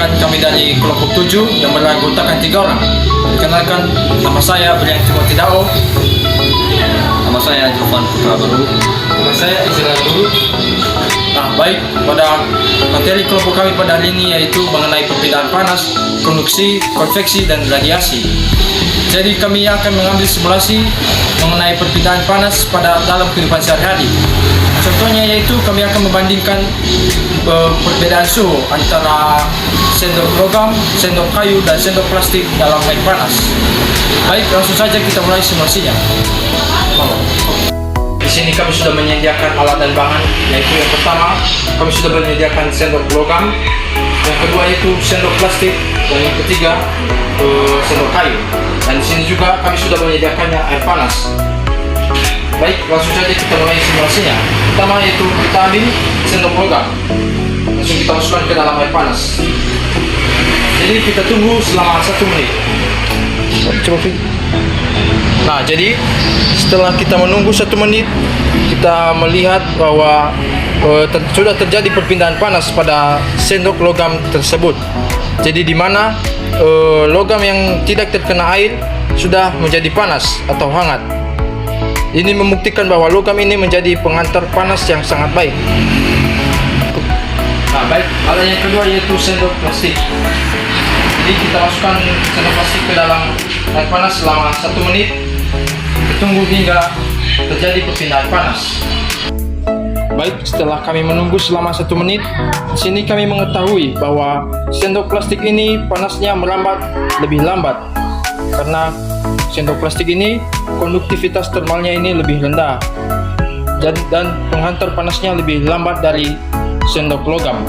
Perkenalkan, kami dari kelompok 7 yang beranggotakan 3 orang. Perkenalkan, nama saya Brian Timothy Dao. Nama saya Jovan Putra Baru. Nama saya Israel Guru. Nah, baik, pada materi kelompok kami pada hari ini yaitu mengenai perpindahan panas, konduksi, konveksi, dan radiasi. Jadi kami akan mengambil simulasi mengenai perpindahan panas pada dalam kehidupan sehari-hari. Contohnya yaitu kami akan membandingkan perbedaan suhu antara sendok logam, sendok kayu, dan sendok plastik dalam air panas. Baik, langsung saja kita mulai simulasinya. Di sini kami sudah menyediakan alat dan bahan, yaitu yang pertama kami sudah menyediakan sendok logam, yang kedua yaitu sendok plastik, dan yang ketiga sendok kayu. Dan di sini juga kami sudah menyediakannya air panas. Baik, langsung saja kita mulai simulasinya. Pertama yaitu kita ambil sendok logam, langsung kita masukkan ke dalam air panas. Jadi kita tunggu selama 1 menit. Coba Fit. Nah, jadi setelah kita menunggu 1 menit, kita melihat bahwa sudah terjadi perpindahan panas pada sendok logam tersebut. Jadi di mana logam yang tidak terkena air sudah menjadi panas atau hangat. Ini membuktikan bahwa logam ini menjadi pengantar panas yang sangat baik. Nah, baik, alat yang kedua yaitu sendok plastik. Jadi kita masukkan sendok plastik ke dalam air panas selama 1 menit. Tunggu hingga terjadi perpindahan panas. Baik, setelah kami menunggu selama 1 menit, di sini kami mengetahui bahwa sendok plastik ini panasnya merambat lebih lambat karena sendok plastik ini konduktivitas termalnya ini lebih rendah dan penghantar panasnya lebih lambat dari sendok logam.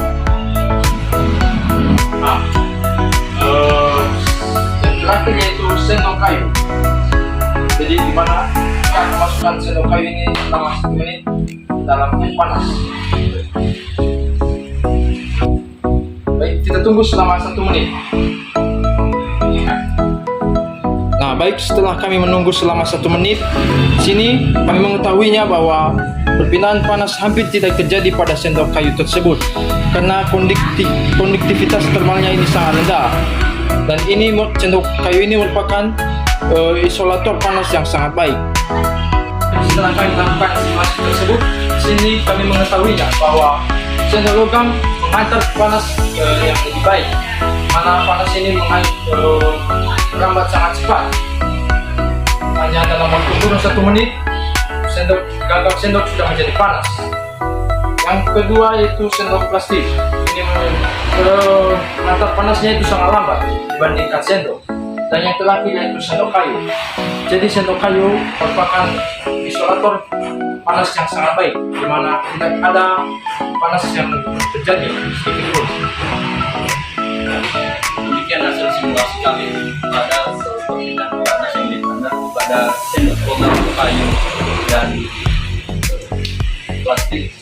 Nah, yang terakhir yaitu sendok kayu. Jadi di mana kita akan masukkan sendok kayu ini selama 1 menit dalam air panas. Baik, kita tunggu selama 1 menit. Nah, baik, setelah kami menunggu selama 1 menit, di sini kami mengetahuinya bahwa perpindahan panas hampir tidak terjadi pada sendok kayu tersebut karena konduktivitas termalnya ini sangat rendah. Dan ini sendok kayu ini merupakan isolator panas yang sangat baik. Setelah kami melakukan simulasi tersebut, di sini kami mengetahuinya bahwa sendok logam menghantar panas yang lebih baik, mana panas ini merambat sangat cepat. Hanya dalam waktu kurang 1 menit, gagang sendok sudah menjadi panas. Yang kedua yaitu sendok plastik. Ini menghantar panasnya itu sangat lambat dibandingkan sendok. Dan yang terakhir yaitu sendok kayu. Jadi sendok kayu merupakan isolator panas yang sangat baik, di mana tidak ada panas yang terjadi sedikit pun. Demikian hasil simulasi kami pada perpindahan panas yang dipandang pada sendok logam, kayu, dan plastik.